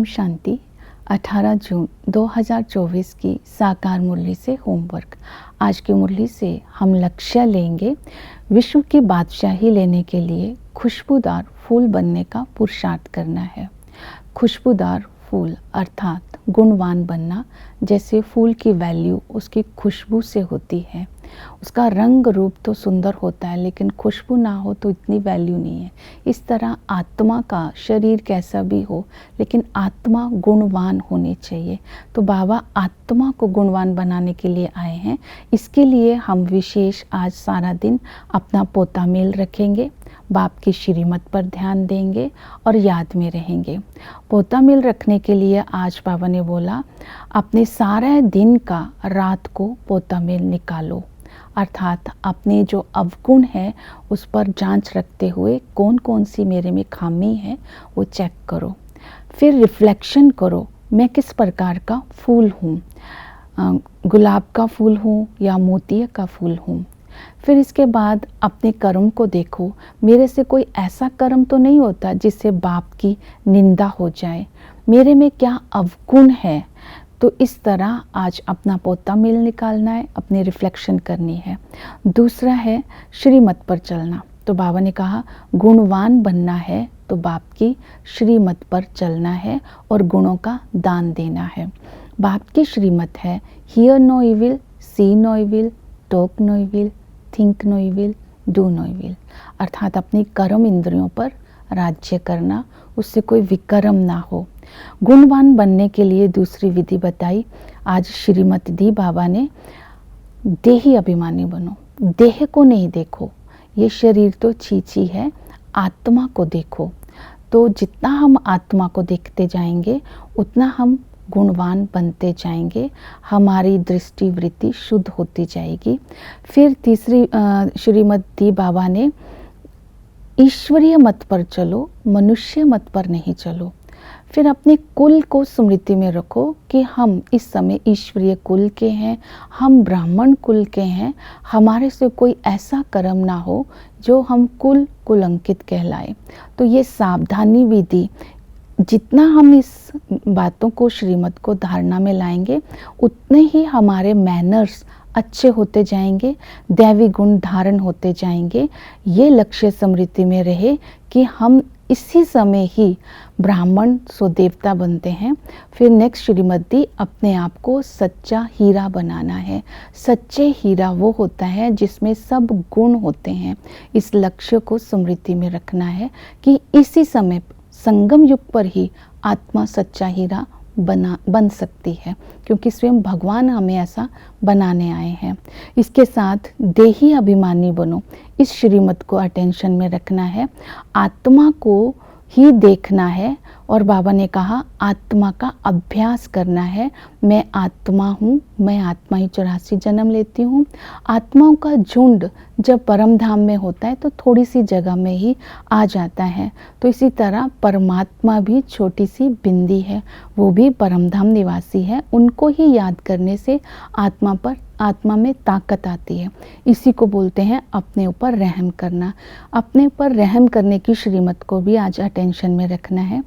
ओम शांति। 18 जून 2024 की साकार मुरली से होमवर्क। आज की मुरली से हम लक्ष्य लेंगे विश्व की बादशाही लेने के लिए खुशबूदार फूल बनने का पुरुषार्थ करना है। खुशबूदार फूल अर्थात गुणवान बनना। जैसे फूल की वैल्यू उसकी खुशबू से होती है। उसका रंग रूप तो सुंदर होता है, लेकिन खुशबू ना हो तो इतनी वैल्यू नहीं है। इस तरह आत्मा का शरीर कैसा भी हो, लेकिन आत्मा गुणवान होनी चाहिए। तो बाबा आत्मा को गुणवान बनाने के लिए आए हैं। इसके लिए हम विशेष आज सारा दिन अपना पोता मेल रखेंगे, बाप की श्रीमत पर ध्यान देंगे और याद में रहेंगे। पोता मेल रखने के लिए आज बाबा ने बोला, अपने सारे दिन का रात को पोता मेल निकालो, अर्थात अपने जो अवगुण है उस पर जांच रखते हुए कौन कौन सी मेरे में खामी है वो चेक करो। फिर रिफ्लेक्शन करो, मैं किस प्रकार का फूल हूँ, गुलाब का फूल हूँ या मोतिया का फूल हूँ। फिर इसके बाद अपने कर्म को देखो, मेरे से कोई ऐसा कर्म तो नहीं होता जिससे बाप की निंदा हो जाए, मेरे में क्या अवगुण है। तो इस तरह आज अपना पोता मेल निकालना है, अपनी रिफ्लेक्शन करनी है। दूसरा है श्रीमत पर चलना। तो बाबा ने कहा गुणवान बनना है तो बाप की श्रीमत पर चलना है और गुणों का दान देना है। बाप की श्रीमत है hear no evil, see no evil, talk no evil, think no evil, do no evil. अर्थात अपनी कर्म इंद्रियों पर राज्य करना, उससे कोई विकर्म ना हो। गुणवान बनने के लिए दूसरी विधि बताई आज श्रीमत दी बाबा ने, देही अभिमानी बनो। देह को नहीं देखो, ये शरीर तो चीची है, आत्मा को देखो। तो जितना हम आत्मा को देखते जाएंगे उतना हम गुणवान बनते जाएंगे, हमारी दृष्टि वृत्ति शुद्ध होती जाएगी। फिर तीसरी श्रीमत दी बाबा ने, ईश्वरीय मत पर चलो, मनुष्य मत पर नहीं चलो। फिर अपने कुल को स्मृति में रखो कि हम इस समय ईश्वरीय कुल के हैं, हम ब्राह्मण कुल के हैं, हमारे से कोई ऐसा कर्म ना हो जो हम कुलंकित कहलाए। तो ये सावधानी विधि, जितना हम इस बातों को श्रीमत को धारणा में लाएंगे उतने ही हमारे मैनर्स अच्छे होते जाएंगे, दैवी गुण धारण होते जाएंगे। ये लक्ष्य स्मृति में रहे कि हम इसी समय ही ब्राह्मण सो देवता बनते हैं। फिर नेक्स्ट श्रीमत दी, अपने आप को सच्चा हीरा बनाना है। सच्चे हीरा वो होता है जिसमें सब गुण होते हैं। इस लक्ष्य को स्मृति में रखना है कि इसी समय संगम युग पर ही आत्मा सच्चा हीरा बन सकती है, क्योंकि स्वयं भगवान हमें ऐसा बनाने आए हैं। इसके साथ देही अभिमानी बनो, इस श्रीमत को अटेंशन में रखना है। आत्मा को ही देखना है और बाबा ने कहा आत्मा का अभ्यास करना है। मैं आत्मा हूँ, मैं आत्मा ही 84 जन्म लेती हूँ। आत्माओं का झुंड जब परम धाम में होता है तो थोड़ी सी जगह में ही आ जाता है। तो इसी तरह परमात्मा भी छोटी सी बिंदी है, वो भी परम धाम निवासी है। उनको ही याद करने से आत्मा में ताकत आती है। इसी को बोलते हैं अपने ऊपर रहम करना। अपने ऊपर रहम करने की श्रीमत को भी आज अटेंशन में रखना है।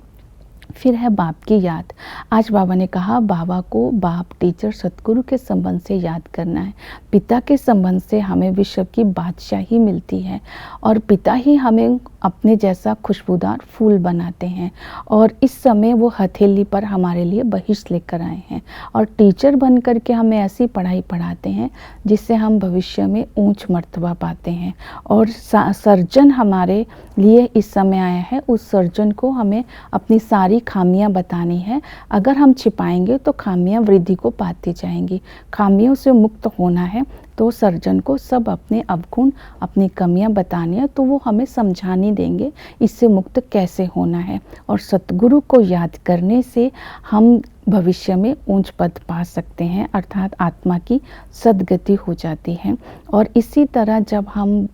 फिर है बाप की याद। आज बाबा ने कहा बाबा को बाप, टीचर, सतगुरु के संबंध से याद करना है। पिता के संबंध से हमें विश्व की बादशाही मिलती है और पिता ही हमें अपने जैसा खुशबूदार फूल बनाते हैं। और इस समय वो हथेली पर हमारे लिए बहिष्ठ लेकर आए हैं और टीचर बन करके हमें ऐसी पढ़ाई पढ़ाते हैं जिससे हम भविष्य में ऊंच मर्तबा पाते हैं। और सर्जन हमारे लिए इस समय आया है, उस सर्जन को हमें अपनी सारी खामियां बतानी है। अगर हम छिपाएंगे तो खामियां वृद्धि को पाती जाएंगी। खामियों से मुक्त होना है तो सर्जन को सब अपने अवगुण, अपनी कमियां बतानी है, तो वो हमें समझानी देंगे इससे मुक्त कैसे होना है। और सतगुरु को याद करने से हम भविष्य में ऊंच पद पा सकते हैं, अर्थात आत्मा की सद्गति हो जाती है। और इसी तरह जब हम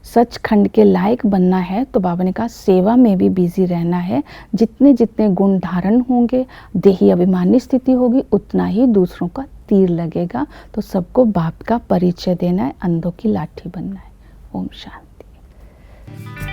सचखंड के लायक बनना है तो बाबा ने कहा सेवा में भी बिजी रहना है। जितने जितने गुण धारण होंगे, देही अभिमानी स्थिति होगी, उतना ही दूसरों का तीर लगेगा। तो सबको बाप का परिचय देना है, अंधों की लाठी बनना है। ओम शांति।